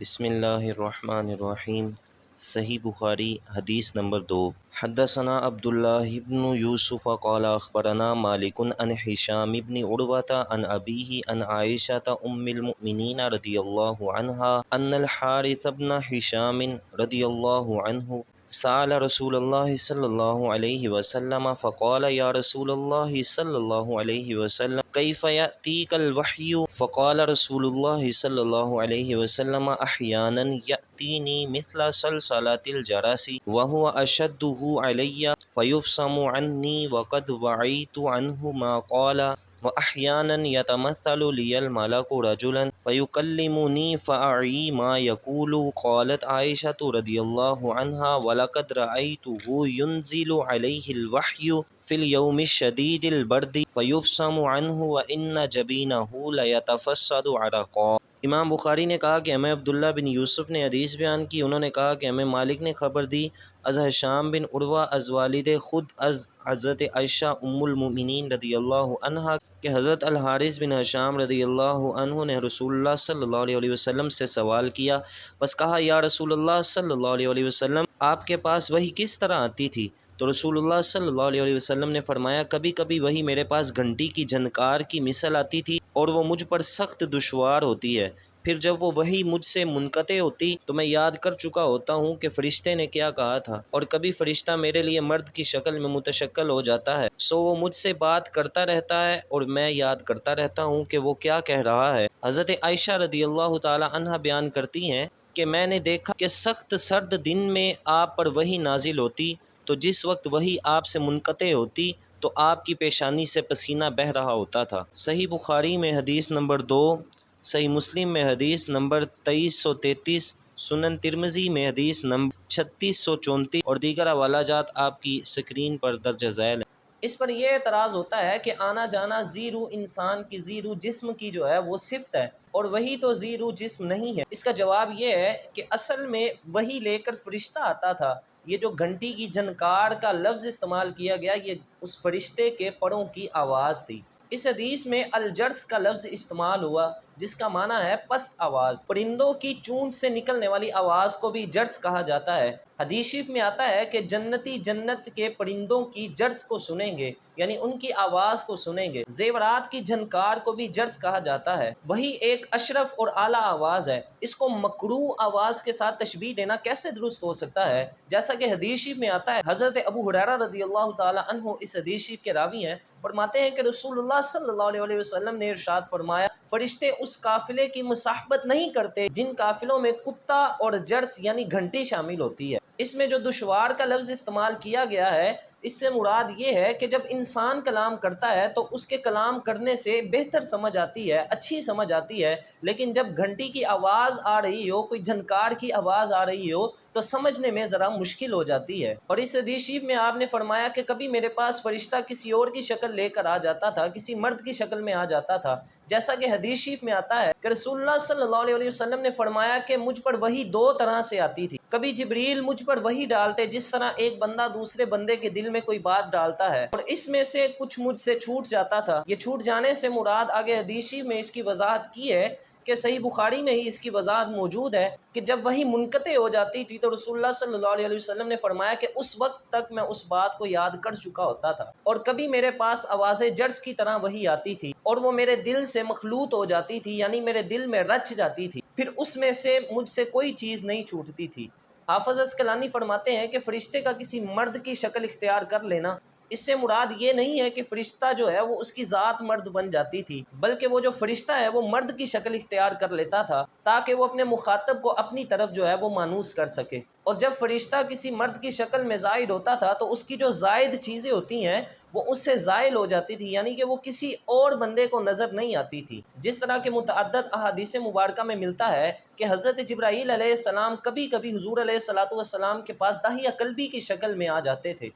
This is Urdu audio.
بسم اللہ الرحمن الرحیم۔ صحیح بخاری حدیث نمبر 2۔ حدثنا عبداللہ بن یوسف قال اخبرنا مالک عن ہشام بن عروۃ عن ابیہ عن عائشۃ ام المؤمنین رضی اللہ عنہا ان الحارث بن ہشام رضی اللہ عنہ سأل رسول اللہ صلی اللہ علیہ وسلم فقال یا رسول اللہ صلی اللہ علیہ وسلم کیف یأتیک الوحی فقال رسول اللہ صلی اللہ علیہ وسلم احیانا یأتینی مثل صلصلۃ الجرس وهو اشدہ علی فیفصم عنی وقد وعیت عنہ ما قال وأحيانا يتمثل لي الملك رجلا فيكلمني فأعي ما يقول قالت عائشة رضي الله عنها ولقد رأيته ينزل عليه الوحي في اليوم الشديد البرد فيفصم عنه وإن جبينه ليتفسد عرقا۔ امام بخاری نے کہا کہ ہمیں عبداللہ بن یوسف نے حدیث بیان کی، انہوں نے کہا کہ ہمیں مالک نے خبر دی از ہشام بن عروہ از والد خود از حضرت عائشہ ام المؤمنین رضی اللہ عنہا کہ حضرت الحارث بن ہشام رضی اللہ عنہ نے رسول اللہ صلی اللہ علیہ وسلم سے سوال کیا، بس کہا یا رسول اللہ صلی اللہ علیہ وسلم آپ کے پاس وحی کس طرح آتی تھی؟ تو رسول اللہ صلی اللہ علیہ وسلم نے فرمایا کبھی کبھی وحی میرے پاس گھنٹی کی جھنکار کی مثل آتی تھی اور وہ مجھ پر سخت دشوار ہوتی ہے، پھر جب وہ وحی مجھ سے منقطع ہوتی تو میں یاد کر چکا ہوتا ہوں کہ فرشتے نے کیا کہا تھا، اور کبھی فرشتہ میرے لیے مرد کی شکل میں متشکل ہو جاتا ہے، سو وہ مجھ سے بات کرتا رہتا ہے اور میں یاد کرتا رہتا ہوں کہ وہ کیا کہہ رہا ہے۔ حضرت عائشہ رضی اللہ تعالی عنہا بیان کرتی ہیں کہ میں نے دیکھا کہ سخت سرد دن میں آپ پر وحی نازل ہوتی تو جس وقت وحی آپ سے منقطع ہوتی تو آپ کی پیشانی سے پسینہ بہہ رہا ہوتا تھا۔ صحیح بخاری میں حدیث نمبر 2، صحیح مسلم میں حدیث نمبر 2333، سنن ترمذی میں حدیث نمبر 3634 اور دیگر حوالہ جات آپ کی سکرین پر درج ذیل ہیں۔ اس پر یہ اعتراض ہوتا ہے کہ آنا جانا زیرو انسان کی زیرو جسم کی جو ہے وہ صفت ہے اور وہی تو زیرو جسم نہیں ہے۔ اس کا جواب یہ ہے کہ اصل میں وہی لے کر فرشتہ آتا تھا، یہ جو گھنٹی کی جھنکار کا لفظ استعمال کیا گیا یہ اس فرشتے کے پروں کی آواز تھی۔ اس حدیث میں الجرس کا لفظ استعمال ہوا جس کا معنی ہے پست آواز۔ پرندوں کی چونچ سے نکلنے والی آواز کو بھی جرس کہا جاتا ہے۔ حدیث شریف میں آتا ہے کہ جنتی جنت کے پرندوں کی جرس کو سنیں گے، یعنی ان کی آواز کو سنیں گے۔ زیورات کی جھنکار کو بھی جرس کہا جاتا ہے، وہی ایک اشرف اور اعلیٰ آواز ہے۔ اس کو مکروہ آواز کے ساتھ تشبیہ دینا کیسے درست ہو سکتا ہے؟ جیسا کہ حدیث شریف میں آتا ہے، حضرت ابو ہریرہ رضی اللہ تعالی عنہ اس حدیث شریف کے راوی ہیں، فرماتے ہیں کہ رسول اللہ صلی اللہ علیہ وسلم نے ارشاد فرمایا فرشتے اس قافلے کی مصاحبت نہیں کرتے جن قافلوں میں کتا اور جرس یعنی گھنٹی شامل ہوتی ہے۔ اس میں جو دشوار کا لفظ استعمال کیا گیا ہے اس سے مراد یہ ہے کہ جب انسان کلام کرتا ہے تو اس کے کلام کرنے سے بہتر سمجھ آتی ہے، اچھی سمجھ آتی ہے، لیکن جب گھنٹی کی آواز آ رہی ہو، کوئی جھنکار کی آواز آ رہی ہو تو سمجھنے میں ذرا مشکل ہو جاتی ہے۔ اور اس حدیث شریف میں آپ نے فرمایا کہ کبھی میرے پاس فرشتہ کسی اور کی شکل لے کر آ جاتا تھا، کسی مرد کی شکل میں آ جاتا تھا، جیسا کہ حدیث شریف میں آتا ہے کہ رسول اللہ صلی اللہ علیہ وسلم نے فرمایا کہ مجھ پر وحی دو طرح سے آتی تھی، کبھی جبریل مجھ پر وحی ڈالتے جس طرح ایک بندہ دوسرے بندے کے دل میں کوئی بات ڈالتا ہے، اور اس میں سے کچھ مجھ سے چھوٹ جاتا تھا۔ یہ چھوٹ جانے سے مراد آگے حدیث شریف میں اس کی وضاحت کی ہے کہ صحیح بخاری میں ہی اس کی وضاحت موجود ہے کہ جب وحی منقطع ہو جاتی تھی تو رسول اللہ صلی اللہ علیہ وسلم نے فرمایا کہ اس وقت تک میں اس بات کو یاد کر چکا ہوتا تھا، اور کبھی میرے پاس آواز جرس کی طرح وحی آتی تھی اور وہ میرے دل سے مخلوط ہو جاتی تھی، یعنی میرے دل میں رچ جاتی تھی، پھر اس میں سے مجھ سے کوئی چیز نہیں چھوٹتی تھی۔ حافظ عسقلانی فرماتے ہیں کہ فرشتے کا کسی مرد کی شکل اختیار کر لینا، اس سے مراد یہ نہیں ہے کہ فرشتہ جو ہے وہ اس کی ذات مرد بن جاتی تھی، بلکہ وہ جو فرشتہ ہے وہ مرد کی شکل اختیار کر لیتا تھا تاکہ وہ اپنے مخاطب کو اپنی طرف جو ہے وہ مانوس کر سکے، اور جب فرشتہ کسی مرد کی شکل میں ظاہر ہوتا تھا تو اس کی جو زائد چیزیں ہوتی ہیں وہ اس سے زائل ہو جاتی تھی، یعنی کہ وہ کسی اور بندے کو نظر نہیں آتی تھی، جس طرح کہ متعدد احادیث مبارکہ میں ملتا ہے کہ حضرت جبرائیل علیہ السلام کبھی کبھی حضور علیہ الصلوۃ والسلام کے پاس داہیہ قلبی کی شکل میں آ جاتے تھے۔